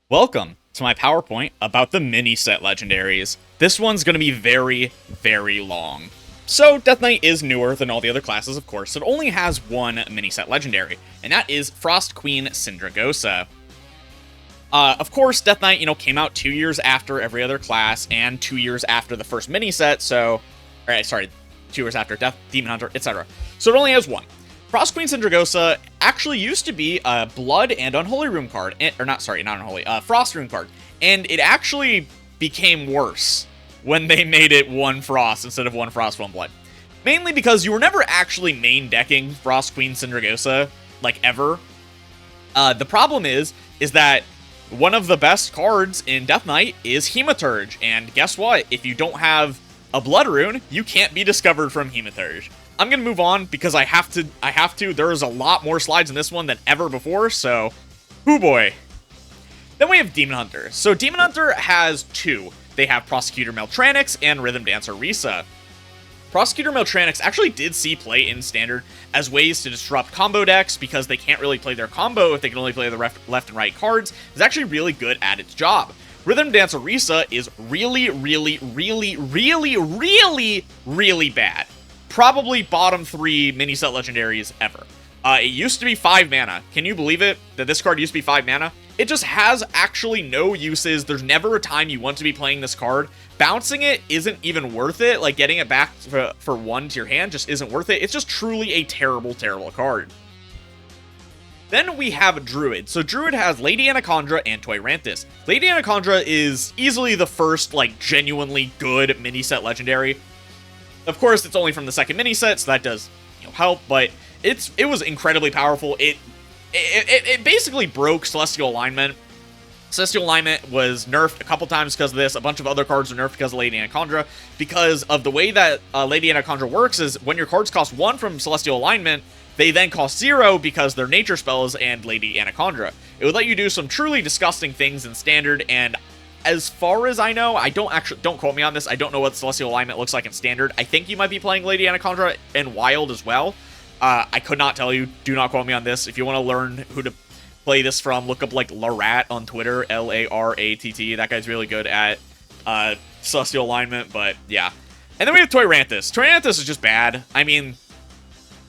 Welcome to my PowerPoint about the Miniset Legendaries. This one's going to be very, very long. So, Death Knight is newer than all the other classes, of course. It only has one Miniset Legendary, and that is Frost Queen Syndragosa. Of course, Death Knight, came out 2 years after every other class, and 2 years after the first Miniset, so... 2 years after Demon Hunter, etc. So it only has one. Frost Queen Syndragosa actually used to be a Blood and Unholy Rune card, not Unholy, Frost Rune card, and it actually became worse when they made it one Frost instead of one Frost, one Blood. Mainly because you were never actually main decking Frost Queen Syndragosa, like, ever. The problem is that one of the best cards in Death Knight is Hematurge, and guess what? If you don't have a Blood Rune, you can't be discovered from Hematurge. I'm going to move on because I have to. There is a lot more slides in this one than ever before, so, hoo boy. Then we have Demon Hunter. So Demon Hunter has two. They have Prosecutor Meltranix and Rhythm Dancer Risa. Prosecutor Meltranix actually did see play in Standard as ways to disrupt combo decks because they can't really play their combo if they can only play the left and right cards. It's actually really good at its job. Rhythm Dancer Risa is really, really, really, really, really, really bad. Probably bottom 3 Miniset Legendaries ever. It used to be 5 mana. Can you believe it? That this card used to be 5 mana? It just has actually no uses. There's never a time you want to be playing this card. Bouncing it isn't even worth it. Like, getting it back for 1 to your hand just isn't worth it. It's just truly a terrible, terrible card. Then we have Druid. So Druid has Lady Anacondra and Toyranthus. Lady Anacondra is easily the first, like, genuinely good Miniset Legendary. Of course, it's only from the second Miniset, so that does help, but it was incredibly powerful. It basically broke Celestial Alignment. Celestial Alignment was nerfed a couple times because of this. A bunch of other cards were nerfed because of Lady Anacondra. Because of the way that Lady Anacondra works is when your cards cost 1 from Celestial Alignment, they then cost 0 because they're nature spells and Lady Anacondra. It would let you do some truly disgusting things in Standard, and as far as I know, don't quote me on this, I don't know what Celestial Alignment looks like in Standard. I think you might be playing Lady Anacondra in Wild as well. I could not tell you. Do not quote me on this. If you want to learn who to play this from, look up, like, Larat on Twitter, L-A-R-A-T-T. That guy's really good at Celestial Alignment, but yeah. And then we have Toyranthus. Toyranthus is just bad. I mean,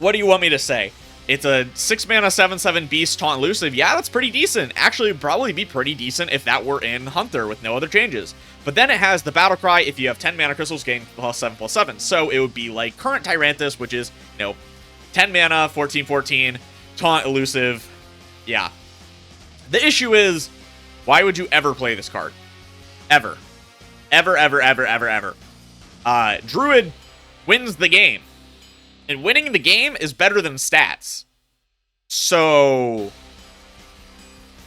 what do you want me to say? It's a 6-mana 7/7 Beast Taunt Elusive. Yeah, that's pretty decent. Actually, it would probably be pretty decent if that were in Hunter with no other changes. But then it has the Battle Cry if you have 10 mana crystals, gain +7/+7. So it would be like current Tyranthus, which is, 10 mana, 14/14, Taunt Elusive. Yeah. The issue is, why would you ever play this card? Ever. Ever, ever, ever, ever, ever. Druid wins the game. And winning the game is better than stats. So,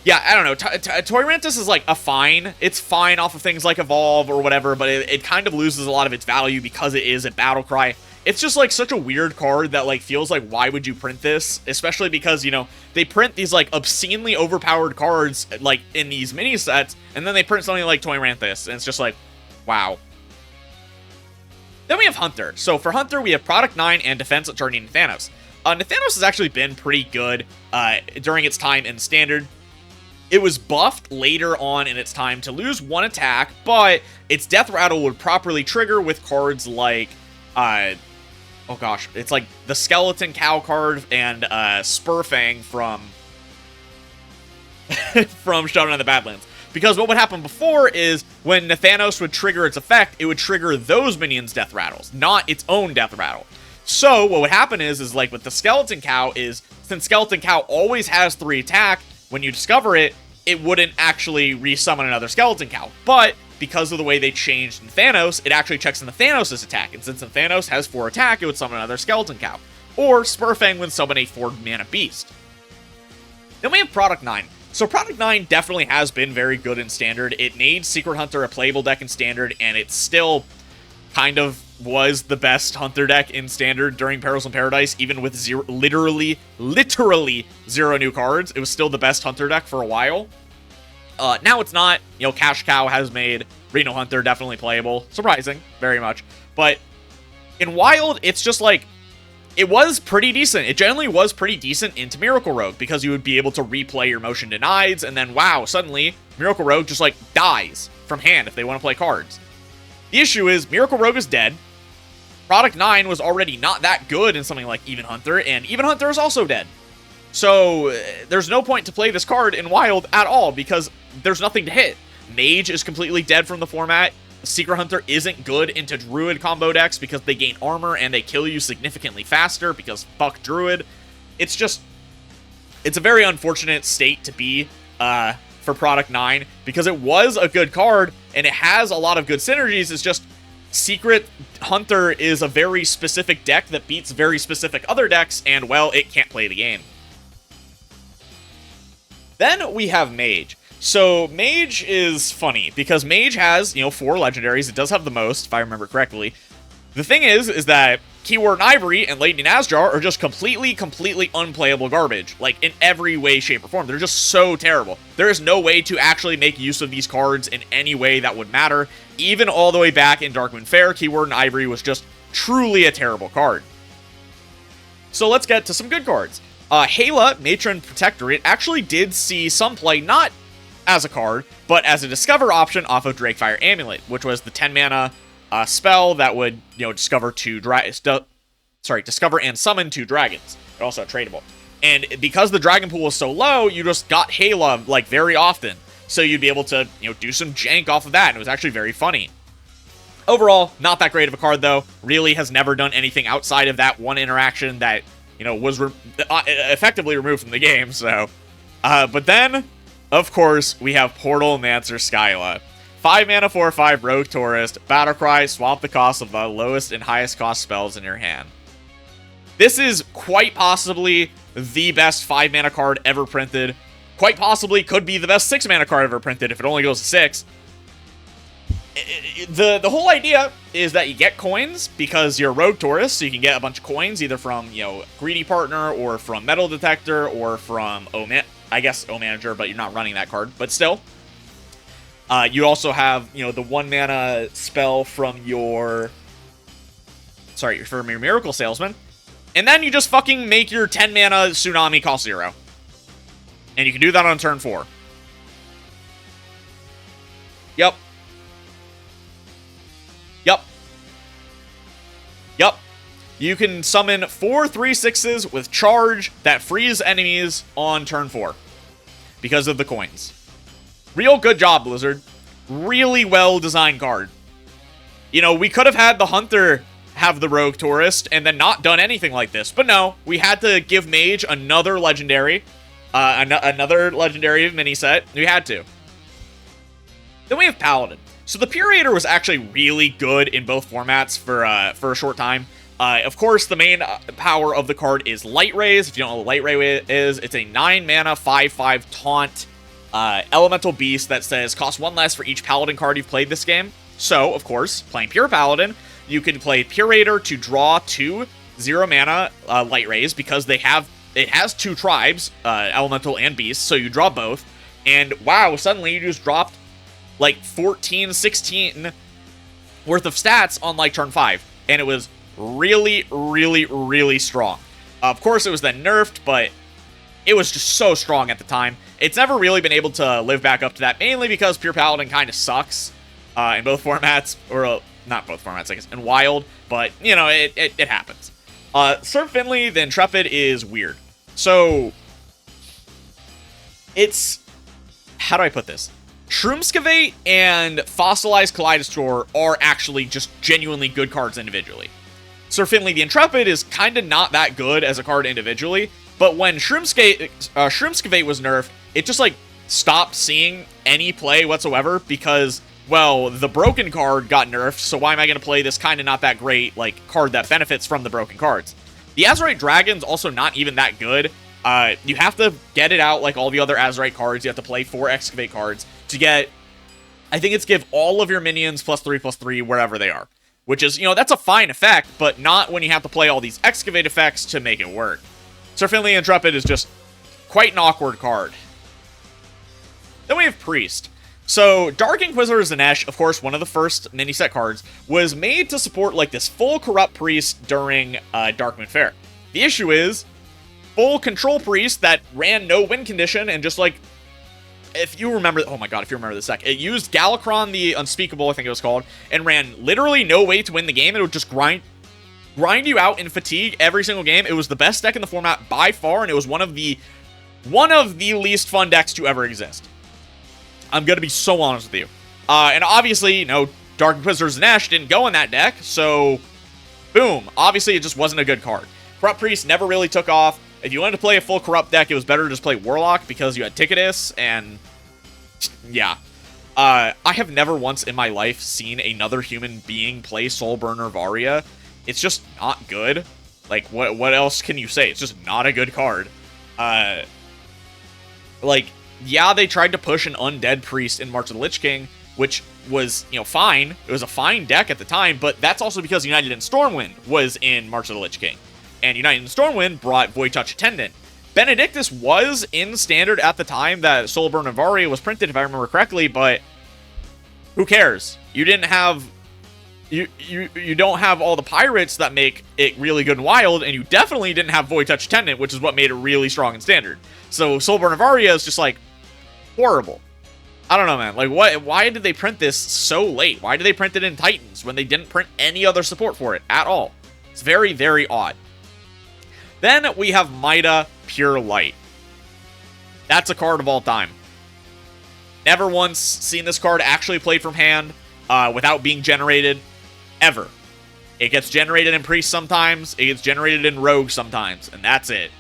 yeah, I don't know. Toyranthus is like a fine. It's fine off of things like Evolve or whatever, but it kind of loses a lot of its value because it is a battle cry. It's just like such a weird card that like feels like, why would you print this? Especially because, they print these like obscenely overpowered cards like in these mini sets, and then they print something like Toyranthus, and it's just like, wow. Then we have Hunter. So for Hunter, we have Product 9 and Defense Turning Nathanos. Nathanos has actually been pretty good during its time in Standard. It was buffed later on in its time to lose 1 attack, but its Death Rattle would properly trigger with cards like, it's like the Skeleton Cow card and Spurfang from Shaman of the Badlands. Because what would happen before is when Nathanos would trigger its effect, it would trigger those minions' death rattles, not its own death rattle. So what would happen is like with the Skeleton Cow is, since Skeleton Cow always has 3 attack, when you discover it, it wouldn't actually resummon another Skeleton Cow. But because of the way they changed Nathanos, it actually checks Nathanos' attack. And since Nathanos has 4 attack, it would summon another Skeleton Cow. Or Spurfang would summon a 4-mana beast. Then we have Product 9. So Product 9 definitely has been very good in Standard. It made Secret Hunter a playable deck in Standard, and it still kind of was the best Hunter deck in Standard during Perils in Paradise, even with literally 0 new cards. It was still the best Hunter deck for a while. Now it's not. Cash Cow has made Reno Hunter definitely playable. Surprising, very much. But in Wild, it's just like, it was pretty decent. It generally was pretty decent into Miracle Rogue, because you would be able to replay your motion denieds, and then, wow, suddenly, Miracle Rogue just, like, dies from hand if they want to play cards. The issue is, Miracle Rogue is dead. Product 9 was already not that good in something like Even Hunter, and Even Hunter is also dead. So, there's no point to play this card in Wild at all, because there's nothing to hit. Mage is completely dead from the format. Secret Hunter isn't good into Druid combo decks because they gain armor and they kill you significantly faster because fuck Druid. It's a very unfortunate state to be for Product 9, because it was a good card and it has a lot of good synergies. It's just Secret Hunter is a very specific deck that beats very specific other decks, and, well, it can't play the game. Then we have Mage. So, Mage is funny, because Mage has, 4 legendaries. It does have the most, if I remember correctly. The thing is that Keyword and Ivory and Lady Nazjar are just completely unplayable garbage. Like, in every way, shape, or form. They're just so terrible. There is no way to actually make use of these cards in any way that would matter. Even all the way back in Darkmoon Faire, Keyword and Ivory was just truly a terrible card. So, let's get to some good cards. Hala, Matron Protectorate, actually did see some play, not as a card, but as a discover option off of Drakefire Amulet, which was the 10 mana spell that would, discover and summon 2 dragons. They're also tradable. And because the dragon pool was so low, you just got Hala, like, very often. So you'd be able to, do some jank off of that, and it was actually very funny. Overall, not that great of a card, though. Really has never done anything outside of that one interaction that, was effectively removed from the game, so. But then, of course, we have Portalmancer Skyla. 5 mana, 4/5, Rogue Tourist, Battlecry, swap the cost of the lowest and highest cost spells in your hand. This is quite possibly the best 5 mana card ever printed. Quite possibly could be the best 6 mana card ever printed if it only goes to 6. The whole idea is that you get coins because you're a Rogue Tourist, so you can get a bunch of coins either from, Greedy Partner or from Metal Detector or from O-Manager, but you're not running that card, but still. You also have, the 1 mana spell from your Miracle Salesman. And then you just fucking make your 10 mana Tsunami cost 0. And you can do that on turn 4. Yep. You can summon 4 3/6s with charge that freeze enemies on turn 4. Because of the coins. Real good job, Blizzard. Really well-designed card. We could have had the Hunter have the Rogue Tourist and then not done anything like this. But no, we had to give Mage another legendary. Another legendary mini-set. We had to. Then we have Paladin. So the Purator was actually really good in both formats for a short time. Of course, the main power of the card is Light Rays. If you don't know what Light Ray is, it's a 9 mana, 5/5 taunt elemental beast that says cost 1 less for each Paladin card you've played this game. So, of course, playing Pure Paladin, you can play Purator to draw 2 0 mana Light Rays because it has 2 tribes, elemental and beast, so you draw both. And wow, suddenly you just dropped like 14, 16 worth of stats on like turn 5. And it was really strong. Of course, it was then nerfed, but it was just so strong at the time. It's never really been able to live back up to that, mainly because Pure Paladin kind of sucks in both formats, or not both formats, I guess, in Wild, but, it happens. Sir Finley, the Intrepid, is weird. So, it's... How do I put this? Shroomskavate and Fossilized Kaleidostor are actually just genuinely good cards individually. Sir Finley the Intrepid is kind of not that good as a card individually, but when Shroomskavate was nerfed, it just, stopped seeing any play whatsoever because, well, the broken card got nerfed, so why am I going to play this kind of not that great, card that benefits from the broken cards? The Azerite Dragon's also not even that good. You have to get it out like all the other Azerite cards. You have to play 4 Excavate cards to get, I think it's give all of your minions +3/+3 wherever they are. Which is, that's a fine effect, but not when you have to play all these Excavate effects to make it work. Sir Finley Intrepid is just quite an awkward card. Then we have Priest. So, Dark Inquisitor Zanesh, of course, one of the first mini-set cards, was made to support, like, this full Corrupt Priest during Darkmoon Faire. The issue is, full Control Priest that ran no win condition and just, like, if you remember, oh my god, if you remember this deck, it used Galakron the Unspeakable, I think it was called, and ran literally no way to win the game. It would just grind you out in fatigue every single game. It was the best deck in the format by far, and it was one of the least fun decks to ever exist. I'm gonna be so honest with you. And obviously, you know, Dark Inquisitor Zanesh didn't go in that deck, so boom. Obviously, it just wasn't a good card. Corrupt Priest never really took off. If you wanted to play a full Corrupt deck, it was better to just play Warlock because you had Ticketus, and yeah. I have never once in my life seen another human being play Soulburner Varia. It's just not good. Like, what else can you say? It's just not a good card. Like, yeah, they tried to push an Undead Priest in March of the Lich King, which was, you know, fine. It was a fine deck at the time, but that's also because United in Stormwind was in March of the Lich King. And United in Stormwind brought Void Touch Attendant. Benedictus was in Standard at the time that Soulburn Varia was printed, if I remember correctly, but who cares? You didn't have... You don't have all the pirates that make it really good and wild, and you definitely didn't have Void Touch Attendant, which is what made it really strong in Standard. So Soulburn Varia is just, like, horrible. I don't know, man. Like, why did they print this so late? Why did they print it in Titans when they didn't print any other support for it at all? It's very, very odd. Then we have Mida Pure Light. That's a card of all time. Never once seen this card actually played from hand without being generated. Ever. It gets generated in Priest sometimes. It gets generated in Rogue sometimes. And that's it.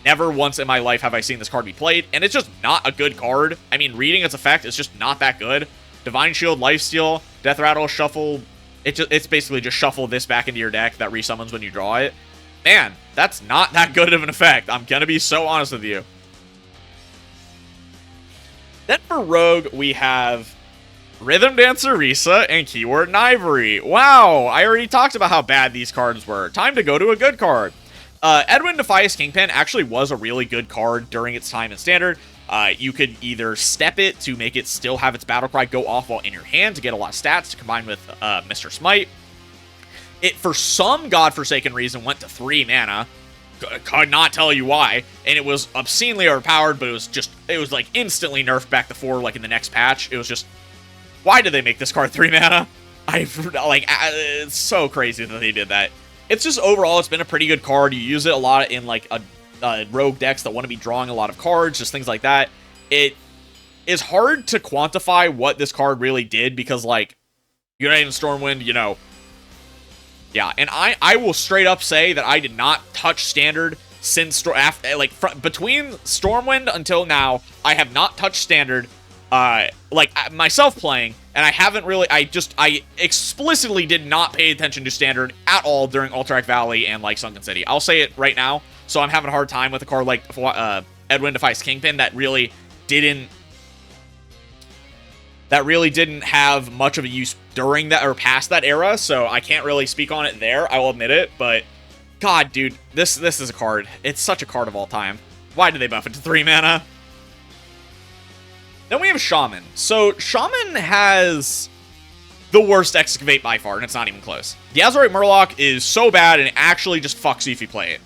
Never once in my life have I seen this card be played. And it's just not a good card. I mean, reading its effect is just not that good. Divine Shield, Lifesteal, Death Rattle, Shuffle. It's basically just shuffle this back into your deck that resummons when you draw it. Man, that's not that good of an effect. I'm gonna be so honest with you. Then for Rogue, we have Rhythm Dancer Risa and Keyword Knivery. Wow, I already talked about how bad these cards were. Time to go to a good card. Edwin Defias Kingpin actually was a really good card during its time in Standard. You could either step it to make it still have its battle cry go off while in your hand to get a lot of stats to combine with Mr. Smite. It, for some godforsaken reason, went to 3 mana. Could not tell you why. And it was obscenely overpowered, but it was like instantly nerfed back to 4 like in the next patch. It was just, why did they make this card 3 mana? It's so crazy that they did that. It's just overall, it's been a pretty good card. You use it a lot in like a rogue decks that want to be drawing a lot of cards, just things like that. It is hard to quantify what this card really did because, like, United in Stormwind, you know. Yeah, and I will straight up say that I did not touch Standard since between Stormwind until now. I have not touched Standard, myself playing, and I haven't really. I explicitly did not pay attention to Standard at all during Alterac Valley and like Sunken City. I'll say it right now. So I'm having a hard time with a card like Edwin Defias Kingpin that really didn't have much of a use during that or past that era, so I can't really speak on it there, I will admit it, but god, dude, this is a card. It's such a card of all time. Why did they buff it to 3 mana? Then we have Shaman. So Shaman has the worst Excavate by far, and it's not even close. The Azurite Murloc is so bad, and it actually just fucks you if you play it.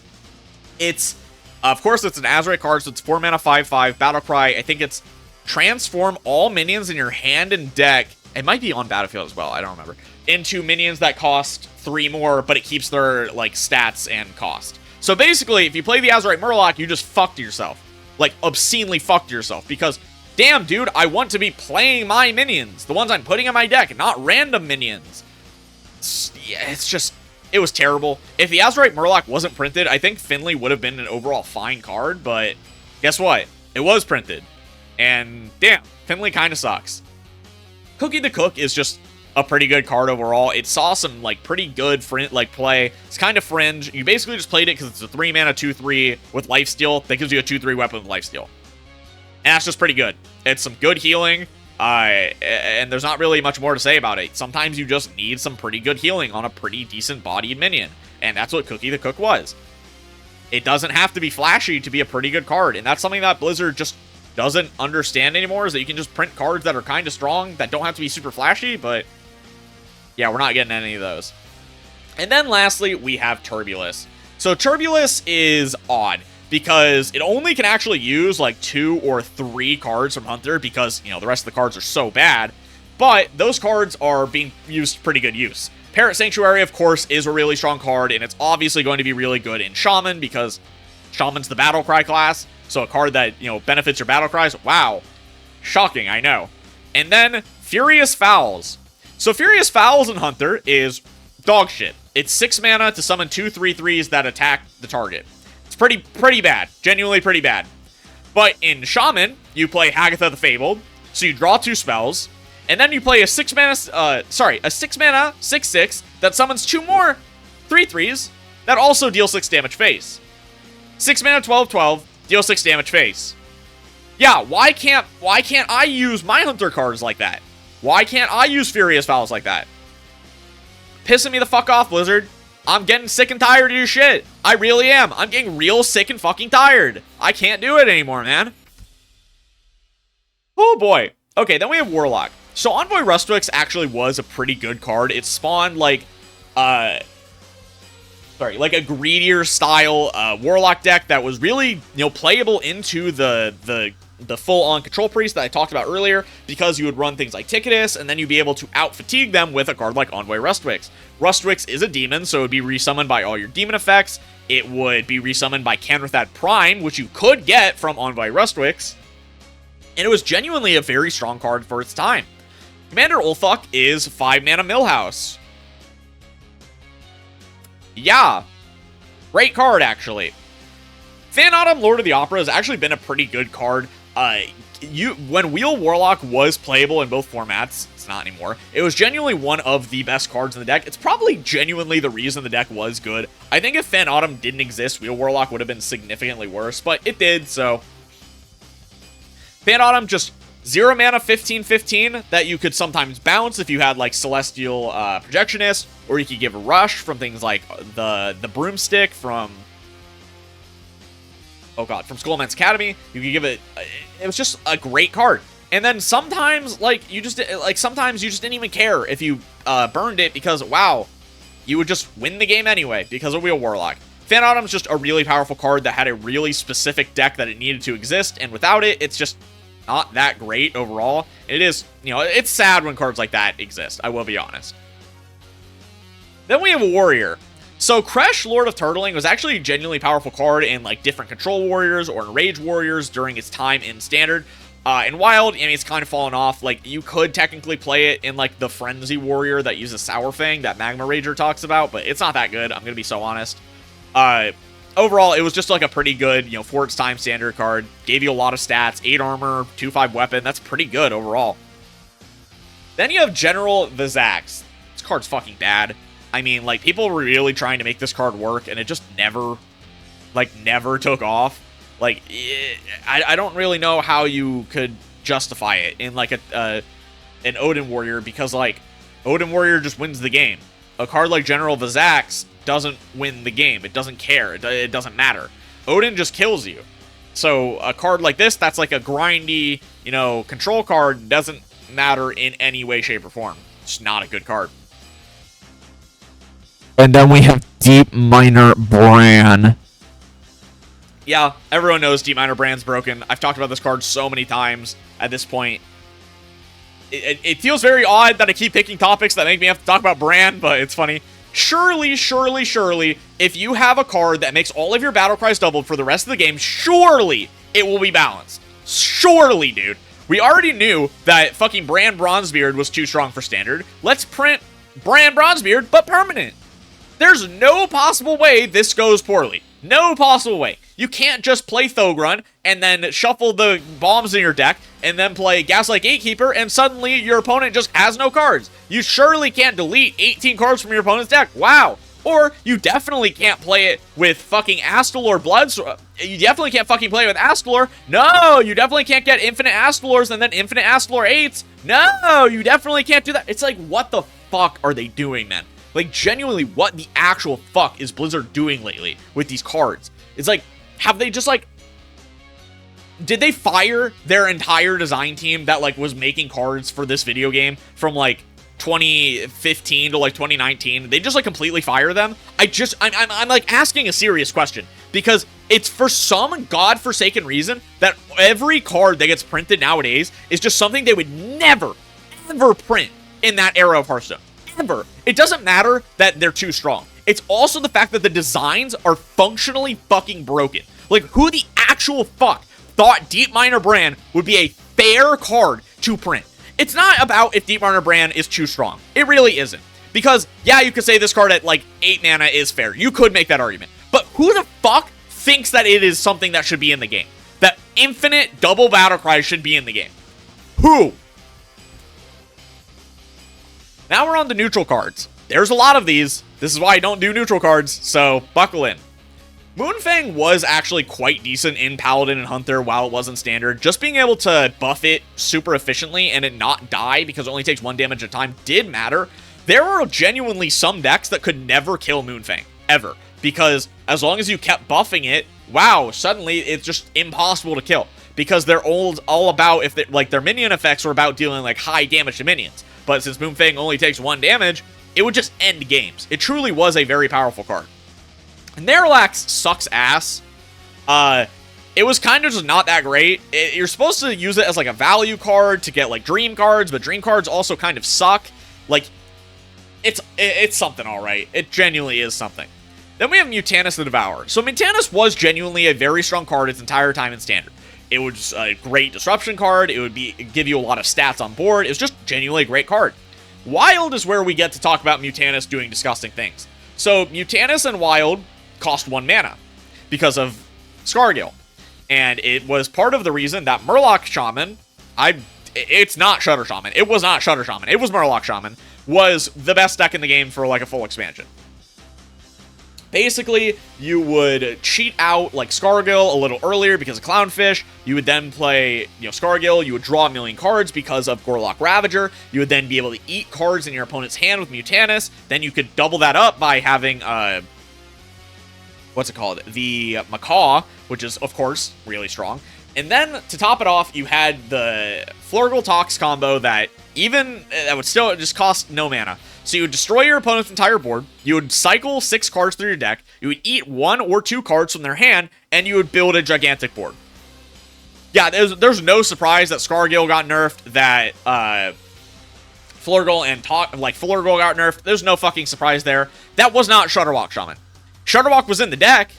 It's, of course, it's an Azurite card, so it's 4 mana, 5/5, Battlecry. I think it's transform all minions in your hand and deck, it might be on battlefield as well, I don't remember, into minions that cost 3 more, but it keeps their, like, stats and cost. So basically, if you play the Azurite Murloc, you just fucked yourself. Like, obscenely fucked yourself, because, damn, dude, I want to be playing my minions, the ones I'm putting in my deck, not random minions. It's just, it was terrible. If the Azurite Murloc wasn't printed, I think Finley would have been an overall fine card, but guess what? It was printed. And damn, Finley kind of sucks. Cookie the Cook is just a pretty good card overall. It saw some like pretty good play. It's kind of fringe. You basically just played it because it's a 3 mana 2/3 with Lifesteal that gives you a 2/3 weapon with Lifesteal. And that's just pretty good. It's some good healing. And there's not really much more to say about it. Sometimes you just need some pretty good healing on a pretty decent bodied minion. And that's what Cookie the Cook was. It doesn't have to be flashy to be a pretty good card. And that's something that Blizzard just doesn't understand anymore is that you can just print cards that are kind of strong, that don't have to be super flashy, but yeah, we're not getting any of those. And then lastly, we have Turbulus. So Turbulus is odd, because it only can actually use like 2 or 3 cards from Hunter, because, you know, the rest of the cards are so bad, but those cards are being used pretty good use. Parrot Sanctuary, of course, is a really strong card, and it's obviously going to be really good in Shaman, because Shaman's the battle cry class, so a card that, you know, benefits your battle cries. Wow. Shocking, I know. And then Furious Fowls. So Furious Fowls in Hunter is dog shit. It's 6 mana to summon 2 3/3s that attack the target. It's pretty bad. Genuinely pretty bad. But in Shaman, you play Hagatha the Fabled, so you draw 2 spells, and then you play a 6 mana 6/6 that summons 2 more 3/3s that also deal 6 damage face. 6 mana 12/12, deal 6 damage face. Yeah, why can't I use my Hunter cards like that? Why can't I use Furious Fowls like that? Pissing me the fuck off, Blizzard. I'm getting sick and tired of your shit. I really am. I'm getting real sick and fucking tired. I can't do it anymore, man. Oh boy. Okay, then we have Warlock. So Envoy Rustwix actually was a pretty good card. It spawned like a greedier style Warlock deck that was really, you know, playable into the full-on Control Priest that I talked about earlier, because you would run things like Ticketus, and then you'd be able to out-fatigue them with a card like Envoy Rustwix. Rustwix is a demon, so it would be resummoned by all your demon effects. It would be resummoned by Canrathad Prime, which you could get from Envoy Rustwix. And it was genuinely a very strong card for its time. Commander Ulthok is 5 mana Millhouse. Yeah. Great card, actually. Phanautom Lord of the Opera has actually been a pretty good card. When Wheel Warlock was playable in both formats, it's not anymore, it was genuinely one of the best cards in the deck. It's probably genuinely the reason the deck was good. I think if Phanautom didn't exist, Wheel Warlock would have been significantly worse, but it did, so. Phanautom, just 0 mana 15/15 that you could sometimes bounce if you had like Celestial Projectionist, or you could give a Rush from things like the Broomstick from from Skullman's Academy. You could give it was just a great card. And then sometimes sometimes you just didn't even care if you burned it, because wow, you would just win the game anyway because of Wheel Warlock. Phanautom's just a really powerful card that had a really specific deck that it needed to exist, and without it, it's just not that great overall. It is, you know, it's sad when cards like that exist, I will be honest. Then we have a Warrior. So Kresh, Lord of Turtling, was actually a genuinely powerful card in like different Control Warriors or Enrage Warriors during its time in Standard. In Wild, I mean, it's kind of fallen off. Like, you could technically play it in like the Frenzy Warrior that uses Sour Fang that Magma Rager talks about, but it's not that good, I'm gonna be so honest. Overall, it was just like a pretty good, you know, for its time Standard card. Gave you a lot of stats, 8 armor, 2/5 weapon. That's pretty good overall. Then you have General Vizax. This card's fucking bad. I mean, like, people were really trying to make this card work, and it just never took off. Like, I don't really know how you could justify it in, like, an Odin Warrior, because, like, Odin Warrior just wins the game. A card like General Vizax doesn't win the game. It doesn't care. It doesn't matter. Odin just kills you. So a card like this, that's like a grindy, you know, control card, doesn't matter in any way, shape, or form. It's not a good card. And then we have Deep Miner Brann. Yeah, everyone knows Deep Miner Brann's broken. I've talked about this card so many times at this point. It feels very odd that I keep picking topics that make me have to talk about Brann, but it's funny. Surely, if you have a card that makes all of your battle cries doubled for the rest of the game, surely it will be balanced. Surely, dude. We already knew that fucking Brann Bronzebeard was too strong for Standard. Let's print Brann Bronzebeard, but permanent. There's no possible way this goes poorly. No possible way. You can't just play Thogrun and then shuffle the bombs in your deck and then play Gaslight Gatekeeper and suddenly your opponent just has no cards. You surely can't delete 18 cards from your opponent's deck. Wow. Or you definitely can't play it with fucking Astalor Bloodstorm. You definitely can't fucking play it with Astalor. No, you definitely can't get infinite Astalors and then infinite Astalor 8s. No, you definitely can't do that. It's like, what the fuck are they doing, man? Like, genuinely, what the actual fuck is Blizzard doing lately with these cards? It's like, have they just, like... did they fire their entire design team that, like, was making cards for this video game from, like, 2015 to, like, 2019? They just, like, completely fire them? I'm like, asking a serious question. Because it's for some godforsaken reason that every card that gets printed nowadays is just something they would never, ever print in that era of Hearthstone. Ever. It doesn't matter that they're too strong. It's also the fact that the designs are functionally fucking broken. Like, who the actual fuck thought Deep Miner Brann would be a fair card to print? It's not about if Deep Miner Brann is too strong. It really isn't. Because, yeah, you could say this card at, like, 8 mana is fair. You could make that argument. But who the fuck thinks that it is something that should be in the game? That infinite double battle cry should be in the game? Who? Now we're on the neutral cards. There's a lot of these. This is why I don't do neutral cards, so buckle in. Moonfang was actually quite decent in Paladin and Hunter while it wasn't standard. Just being able to buff it super efficiently and it not die because it only takes 1 damage at a time did matter. There were genuinely some decks that could never kill Moonfang, ever. Because as long as you kept buffing it, wow, suddenly it's just impossible to kill. Because they're all about, if they, like, their minion effects were about dealing, like, high damage to minions. But since Moonfang only takes 1 damage, it would just end games. It truly was a very powerful card. Nerlax sucks ass. It was kind of just not that great. You're supposed to use it as, like, a value card to get, like, dream cards, but dream cards also kind of suck. Like, it's something, alright. It genuinely is something. Then we have Mutanus the Devourer. So Mutanus was genuinely a very strong card its entire time in Standard. It was a great disruption card. It would give you a lot of stats on board. It was just genuinely a great card. Wild is where we get to talk about Mutanus doing disgusting things. So Mutanus and Wild cost 1 mana because of Scargill. And it was part of the reason that Murloc Shaman, it's not Shutter Shaman. It was not Shutter Shaman. It was Murloc Shaman, was the best deck in the game for, like, a full expansion. Basically, you would cheat out, like, Scargill a little earlier because of Clownfish. You would then play, Scargill. You would draw 1,000,000 cards because of Gorlock Ravager. You would then be able to eat cards in your opponent's hand with Mutanus. Then you could double that up by having, what's it called? The Macaw, which is, of course, really strong. And then, to top it off, you had the Flurgle Tox combo that that would still just cost no mana. So you would destroy your opponent's entire board, you would cycle 6 cards through your deck, you would eat 1 or 2 cards from their hand, and you would build a gigantic board. Yeah, there's no surprise that Scargill got nerfed, that Flurgle and Flurgle got nerfed. There's no fucking surprise there. That was not Shutterwalk Shaman. Shutterwalk was in the deck,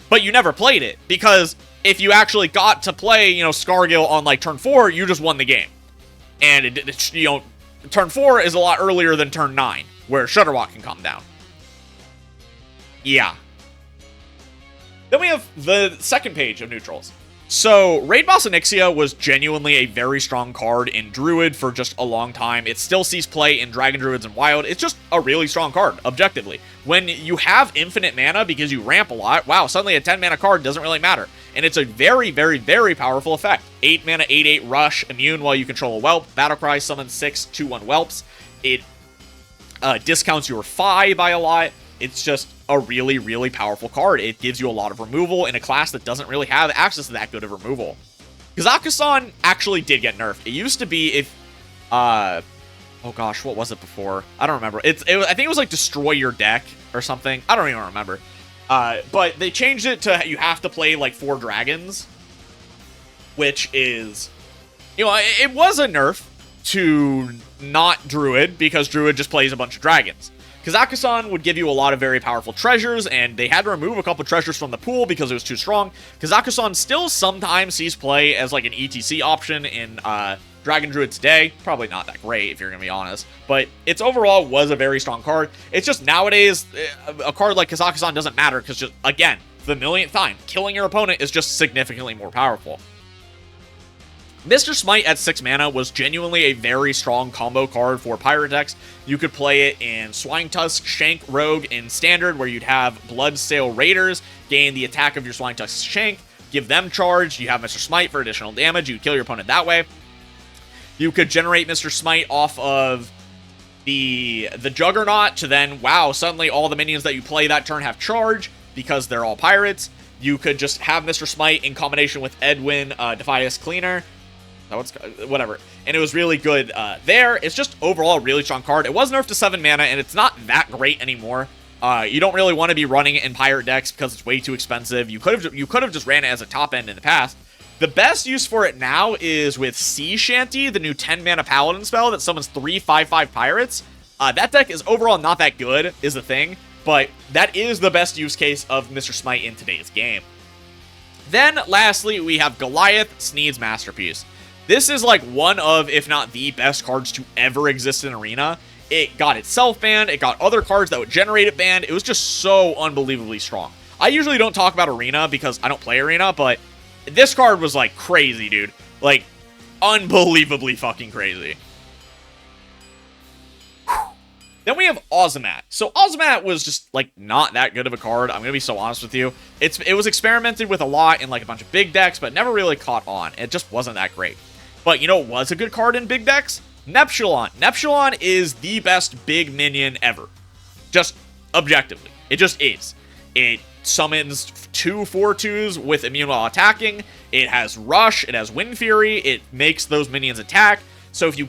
but you never played it, because if you actually got to play, Scargill on, like, turn 4, you just won the game. And, turn 4 is a lot earlier than turn 9, where Shutterwalk can come down. Yeah. Then we have the second page of neutrals. So, Raid Boss Onyxia was genuinely a very strong card in Druid for just a long time. It still sees play in Dragon Druids and Wild. It's just a really strong card, objectively. When you have infinite mana because you ramp a lot, wow, suddenly a 10 mana card doesn't really matter. And it's a very, very, very powerful effect. 8 mana, 8/8 rush, immune while you control a whelp. Battlecry, summon 6 2/1 whelps. It discounts your Fi by a lot. It's just a really, really powerful card. It gives you a lot of removal in a class that doesn't really have access to that good of removal. Kazakhstan actually did get nerfed. It used to be if, oh gosh, what was it before? I don't remember. I think it was like destroy your deck or something. I don't even remember. But they changed it to you have to play like 4 dragons, which is, it was a nerf to not Druid because Druid just plays a bunch of dragons. Kazakhstan would give you a lot of very powerful treasures, and they had to remove a couple treasures from the pool because it was too strong. Kazakhstan still sometimes sees play as like an ETC option in Dragon Druid today. Probably not that great, if you're going to be honest. But it's overall was a very strong card. It's just nowadays, a card like Kazakhstan doesn't matter because just, again, the millionth time, killing your opponent is just significantly more powerful. Mr. Smite at 6 mana was genuinely a very strong combo card for pirate decks. You could play it in Swine Tusk, Shank, Rogue in Standard, where you'd have Bloodsail Raiders gain the attack of your Swine Tusk Shank, give them charge, you have Mr. Smite for additional damage, you'd kill your opponent that way. You could generate Mr. Smite off of the Juggernaut to then, wow, suddenly all the minions that you play that turn have charge because they're all pirates. You could just have Mr. Smite in combination with Edwin, Defias Cleaner. Whatever. And it was really good there. It's just overall a really strong card. It was nerfed to 7 mana, and it's not that great anymore. You don't really want to be running it in Pirate decks because it's way too expensive. You could have just ran it as a top end in the past. The best use for it now is with Sea Shanty, the new 10 mana Paladin spell that summons 3 5/5 pirates. That deck is overall not that good, is the thing, but that is the best use case of Mr. Smite in today's game. Then, lastly, we have Goliath, Sneed's Masterpiece. This is like one of, if not the best cards to ever exist in Arena. It got itself banned, it got other cards that would generate it banned. It was just so unbelievably strong. I usually don't talk about Arena because I don't play Arena, but this card was like crazy, dude. Like, unbelievably fucking crazy. Then we have Ozomat. So Ozomat was just like not that good of a card. I'm gonna be so honest with you. It was experimented with a lot in like a bunch of big decks, but never really caught on. It just wasn't that great. But you know what was a good card in big decks? Neptulon. Neptulon is the best big minion ever. Just objectively. It just is. It summons 2 4/2s with immune while attacking. It has Rush. It has Wind Fury. It makes those minions attack. So if you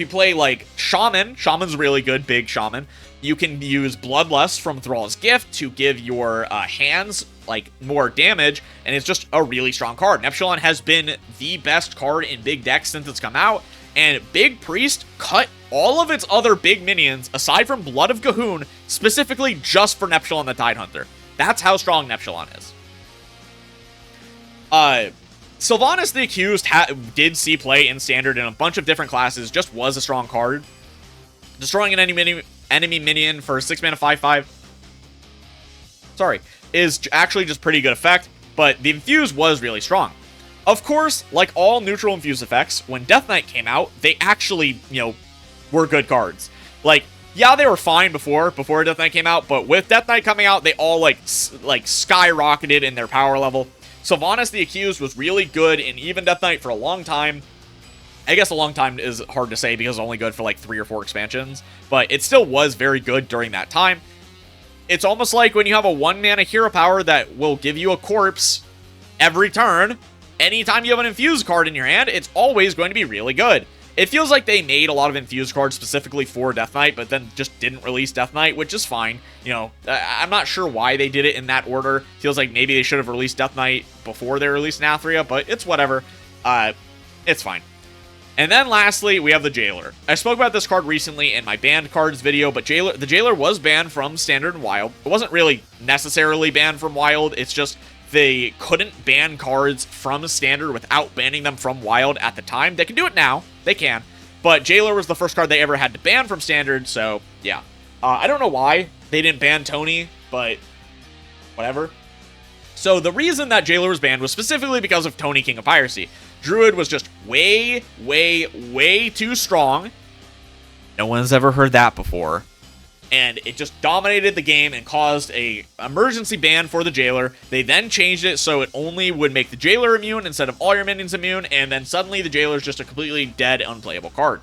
play like Shaman, Shaman's really good, big Shaman. You can use Bloodlust from Thrall's Gift to give your hands like more damage, and it's just a really strong card. Neptulon has been the best card in big decks since it's come out, and Big Priest cut all of its other big minions, aside from Blood of Gahoon, specifically just for Neptulon the Tidehunter. That's how strong Neptulon is. Sylvanas the Accused did see play in Standard in a bunch of different classes, just was a strong card. Destroying an enemy minion for 6 mana 5/5 is actually just pretty good effect, but the Infuse was really strong. Of course, like all neutral Infuse effects, when Death Knight came out, they actually, were good cards. Like, yeah, they were fine before Death Knight came out, but with Death Knight coming out, they all like skyrocketed in their power level. Sylvanas the Accused was really good in even Death Knight for a long time. I guess a long time is hard to say because it's only good for like 3 or 4 expansions, but it still was very good during that time. It's almost like when you have a 1-mana hero power that will give you a corpse every turn. Anytime you have an infused card in your hand, it's always going to be really good. It feels like they made a lot of infused cards specifically for Death Knight, but then just didn't release Death Knight, which is fine. I'm not sure why they did it in that order. Feels like maybe they should have released Death Knight before they released Nathria, but it's whatever. It's fine. And then lastly, we have the Jailer. I spoke about this card recently in my banned cards video, but the Jailer was banned from Standard and Wild. It wasn't really necessarily banned from Wild, it's just they couldn't ban cards from Standard without banning them from Wild at the time. They can do it now. They can. But Jailer was the first card they ever had to ban from Standard, so yeah. I don't know why they didn't ban Tony, but whatever. So the reason that Jailer was banned was specifically because of Tony, King of Piracy. Druid was just way, way, way too strong. No one's ever heard that before. And it just dominated the game and caused a emergency ban for the Jailer. They then changed it so it only would make the Jailer immune instead of all your minions immune, and then suddenly the Jailer is just a completely dead, unplayable card.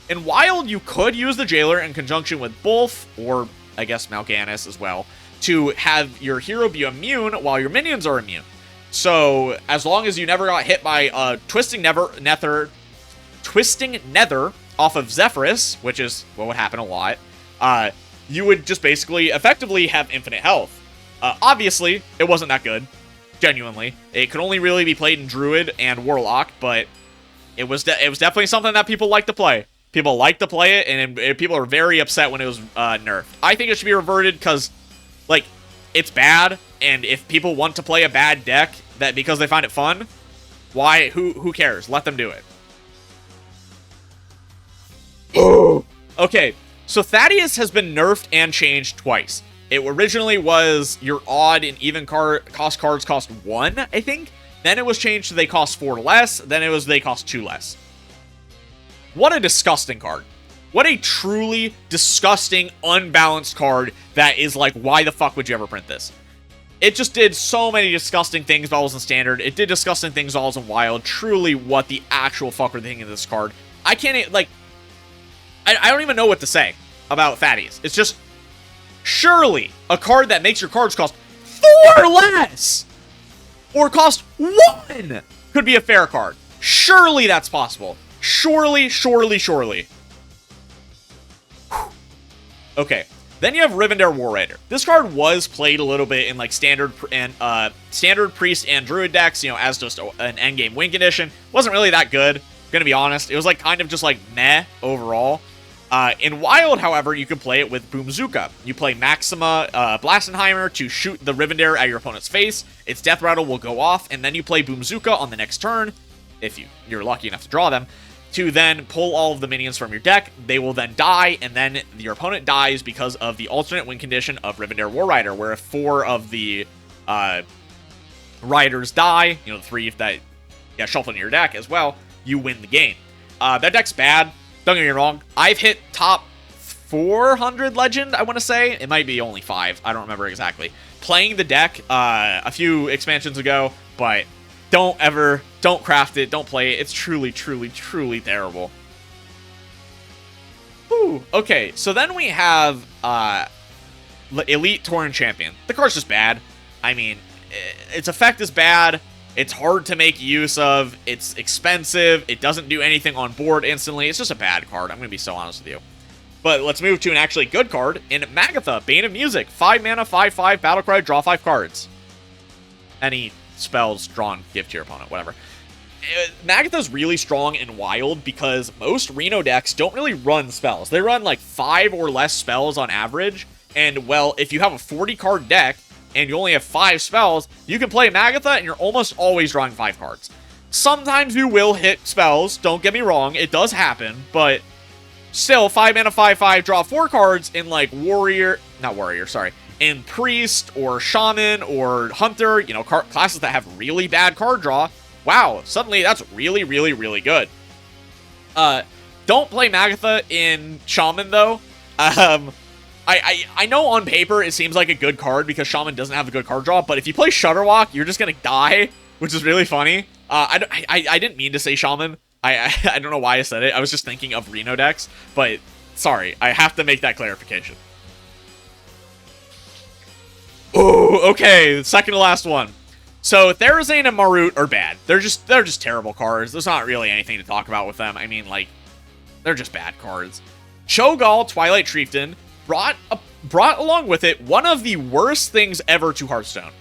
In Wild, you could use the Jailer in conjunction with Bolf, or I guess Mal'Ganis as well, to have your hero be immune while your minions are immune. So, as long as you never got hit by Twisting Nether off of Zephyrus, which is what would happen a lot, you would just basically effectively have infinite health. Obviously, it wasn't that good. Genuinely. It could only really be played in Druid and Warlock, but it was definitely something that people like to play. People like to play it, and people are very upset when it was nerfed. I think it should be reverted because, like, it's bad, and if people want to play a bad deck that because they find it fun, why? Who cares? Let them do it. Okay, so Thaddeus has been nerfed and changed twice. It originally was your odd and even cost cards cost 1, I think. Then it was changed to they cost 4 less. Then it was they cost 2 less. What a disgusting card. What a truly disgusting, unbalanced card that is like, why the fuck would you ever print this? It just did so many disgusting things while it was in Standard. It did disgusting things while it was in Wild. Truly, what the actual fuck are they thinking of this card? I can't, like, I don't even know what to say about Thaddeus. It's just, surely, a card that makes your cards cost 4 less! Or cost 1 could be a fair card. Surely that's possible. Surely, surely, surely. Whew. Okay. Then you have Rivendare War Rider. This card was played a little bit in like standard priest and druid decks, you know, as just an endgame win condition. Wasn't really that good, gonna be honest. It was like kind of just like meh overall. In Wild, however, you can play it with Boomzooka. You play Maxima Blastenheimer to shoot the Rivendare at your opponent's face. Its Death Rattle will go off, and then you play Boomzooka on the next turn, if you're lucky enough to draw them, to then pull all of the minions from your deck. They will then die, and then your opponent dies because of the alternate win condition of Rivendare War Rider, where if 4 of the riders die, you know, the 3 that shuffle in your deck as well, you win the game. That deck's bad. Don't get me wrong. I've hit top 400 Legend, I want to say. It might be only 5. I don't remember exactly. Playing the deck a few expansions ago, but don't craft it. Don't play it. It's truly, truly, truly terrible. Whew. Okay, so then we have Elite Tauren Champion. The card's just bad. I mean, its effect is bad. It's hard to make use of. It's expensive. It doesn't do anything on board instantly. It's just a bad card. I'm going to be so honest with you. But let's move to an actually good card in Magatha, Bane of Music. 5 mana, 5/5, battlecry, draw 5 cards. Any spells drawn, give to your opponent, whatever. Magatha's really strong in Wild because most Reno decks don't really run spells. They run like 5 or less spells on average. And, well, if you have a 40-card deck, and you only have 5 spells, you can play Magatha and you're almost always drawing 5 cards. Sometimes you will hit spells, don't get me wrong, it does happen, but still, 5 mana, 5/5, draw 4 cards in like in Priest or Shaman or Hunter, you know, classes that have really bad card draw. Wow, suddenly that's really, really, really good. Don't play Magatha in Shaman though. I know on paper it seems like a good card because Shaman doesn't have a good card draw, but if you play Shudderwalk, you're just gonna die, which is really funny. I didn't mean to say Shaman. I don't know why I said it. I was just thinking of Reno decks, but sorry, I have to make that clarification. Oh, okay, second to last one. So Therazane and Marut are bad. They're just terrible cards. There's not really anything to talk about with them. I mean, like, they're just bad cards. Cho'Gall, Twilight Chieftain, brought along with it one of the worst things ever to Hearthstone.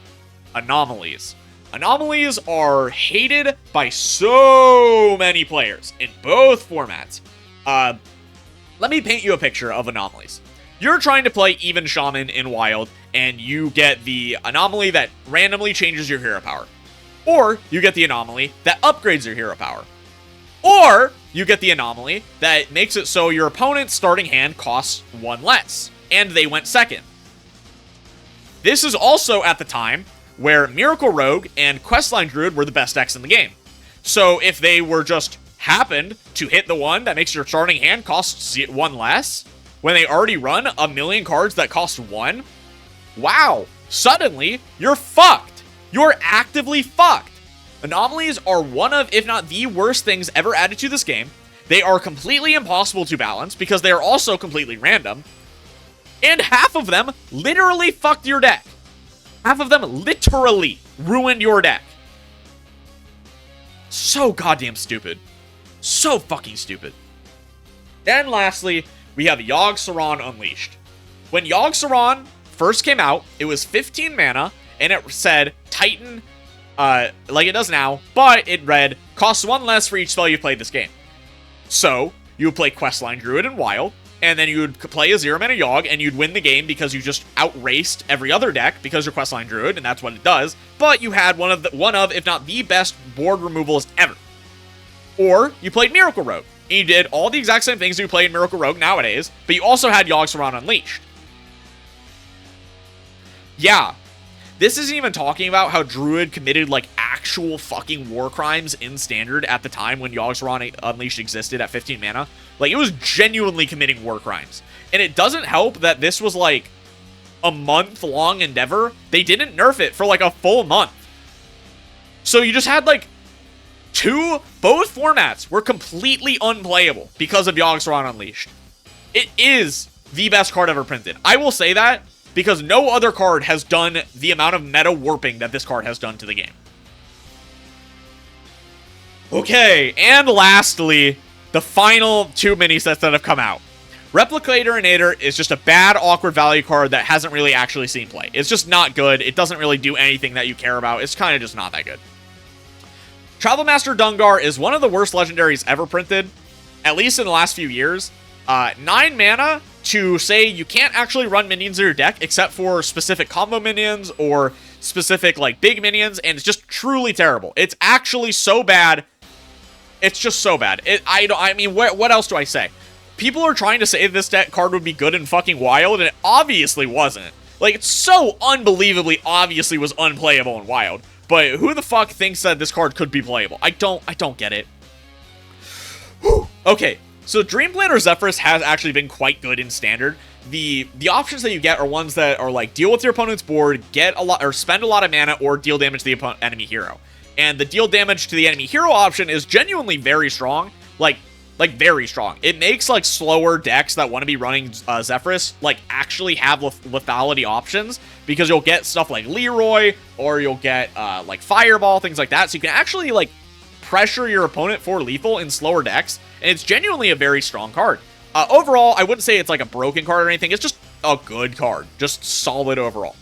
Anomalies. Anomalies are hated by so many players in both formats. Let me paint you a picture of anomalies. You're trying to play even Shaman in Wild, and you get the anomaly that randomly changes your hero power. Or you get the anomaly that upgrades your hero power. Or you get the anomaly that makes it so your opponent's starting hand costs 1 less, and they went second. This is also at the time where Miracle Rogue and Questline Druid were the best decks in the game. So if they were just happened to hit the one that makes your starting hand cost 1 less, when they already run a million cards that cost 1, wow, suddenly you're fucked. You're actively fucked. Anomalies are one of, if not the worst things ever added to this game. They are completely impossible to balance because they are also completely random. And half of them literally fucked your deck. Half of them literally ruined your deck. So goddamn stupid. So fucking stupid. Then lastly, we have Yogg-Saron Unleashed. When Yogg-Saron first came out, it was 15 mana, and it said Titan, like it does now, but it read, costs 1 less for each spell you played this game. So, you would play Questline Druid in Wild, and then you would play a 0 mana Yogg, and you'd win the game because you just outraced every other deck because you're Questline Druid, and that's what it does, but you had one of, if not the best board removals ever. Or, you played Miracle Rogue, and you did all the exact same things you play in Miracle Rogue nowadays, but you also had Yogg-Saron Unleashed. Yeah, this isn't even talking about how Druid committed, like, actual fucking war crimes in Standard at the time when Yogg-Saron Unleashed existed at 15 mana. Like, it was genuinely committing war crimes. And it doesn't help that this was, like, a month-long endeavor. They didn't nerf it for, like, a full month. So you just had, like, both formats were completely unplayable because of Yogg-Saron Unleashed. It is the best card ever printed. I will say that. because no other card has done the amount of meta warping that this card has done to the game. Okay, and lastly, the final 2 mini sets that have come out. Replicator Inator is just a bad, awkward value card that hasn't really actually seen play. It's just not good. It doesn't really do anything that you care about. It's kind of just not that good. Travel Master Dungar is one of the worst legendaries ever printed, at least in the last few years. 9 mana to say you can't actually run minions in your deck except for specific combo minions or specific, like, big minions, and it's just truly terrible. It's actually so bad. It's just so bad. I mean, what else do I say? People are trying to say this deck card would be good in fucking Wild, and it obviously wasn't. Like, it's so unbelievably obviously was unplayable in Wild. But who the fuck thinks that this card could be playable? I don't get it. Okay, so Dream Planner Zephyrus has actually been quite good in Standard. The options that you get are ones that are like deal with your opponent's board, get a lot, or spend a lot of mana, or deal damage to the enemy hero. And the deal damage to the enemy hero option is genuinely very strong. Like very strong. It makes, like, slower decks that want to be running Zephyrus, like, actually have lethality options, because you'll get stuff like Leroy, or you'll get, like, Fireball, things like that, so you can actually, like, pressure your opponent for lethal in slower decks, and it's genuinely a very strong card. Overall, I wouldn't say it's, like, a broken card or anything, it's just a good card. Just solid overall.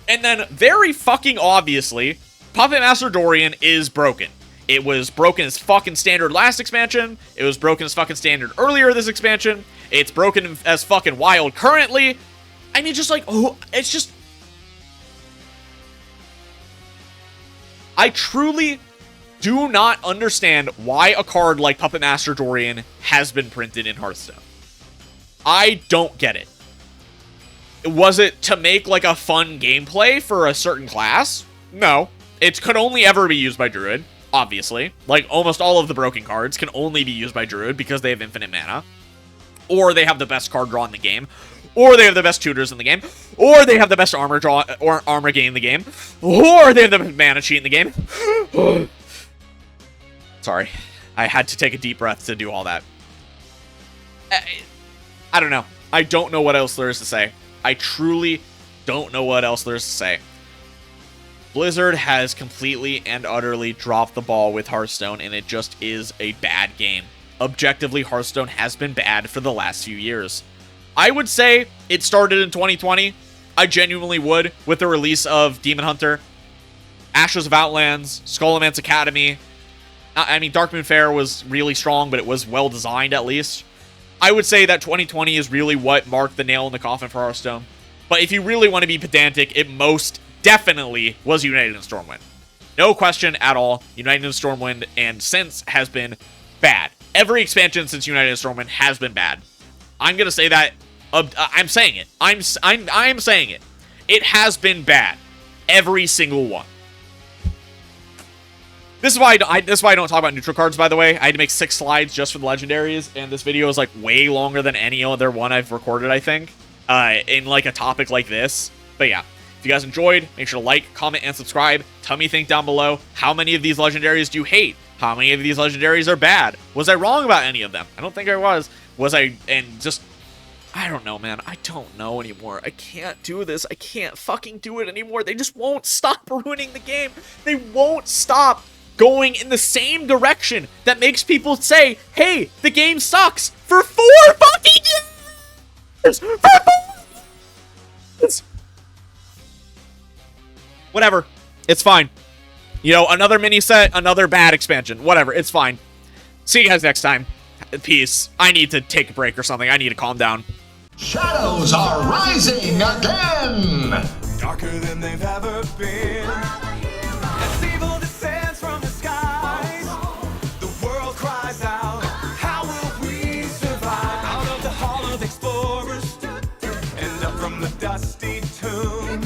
And then, very fucking obviously, Puppet Master Dorian is broken. It was broken as fucking standard last expansion. It was broken as fucking standard earlier this expansion. It's broken as fucking Wild currently. I mean, just like, oh, it's just... I truly do not understand why a card like Puppet Master Dorian has been printed in Hearthstone. I don't get it. Was it to make, like, a fun gameplay for a certain class? No. It could only ever be used by Druid. Obviously. Like, almost all of the broken cards can only be used by Druid because they have infinite mana. Or they have the best card draw in the game. Or they have the best tutors in the game. Or they have the best armor draw or armor gain in the game. Or they have the best mana cheat in the game. Sorry. I had to take a deep breath to do all that. I don't know. I don't know what else there is to say. I truly don't know what else there is to say. Blizzard has completely and utterly dropped the ball with Hearthstone, and it just is a bad game. Objectively, Hearthstone has been bad for the last few years. I would say it started in 2020. I genuinely would, with the release of Demon Hunter, Ashes of Outlands, Skullman's Academy. I mean, Darkmoon Faire was really strong, but it was well designed at least. I would say that 2020 is really what marked the nail in the coffin for Hearthstone. But if you really want to be pedantic, it most definitely was United in Stormwind. No question at all. United in Stormwind and since has been bad. Every expansion since United in Stormwind has been bad. I'm gonna say that. I'm saying it. I'm saying it. It has been bad. Every single one. This is why I don't talk about neutral cards, by the way. I had to make 6 slides just for the legendaries, and this video is like way longer than any other one I've recorded, I think, in like a topic like this. But yeah. If you guys enjoyed, make sure to like, comment, and subscribe. Tell me, think down below, how many of these legendaries do you hate? How many of these legendaries are bad? Was I wrong about any of them? I don't think I was. Was I, and just, I don't know, man. I don't know anymore. I can't do this. I can't fucking do it anymore. They just won't stop ruining the game. They won't stop going in the same direction that makes people say, hey, the game sucks for 4 fucking years! For 4 years! Whatever. It's fine. You know, another mini set, another bad expansion. Whatever. It's fine. See you guys next time. Peace. I need to take a break or something. I need to calm down. Shadows are rising again! Darker than they've ever been. As evil descends from the skies, the world cries out, how will we survive? Out of the hall of explorers, and up from the dusty tomb.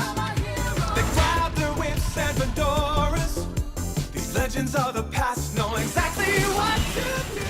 And fedoras, these legends of the past know exactly what to do.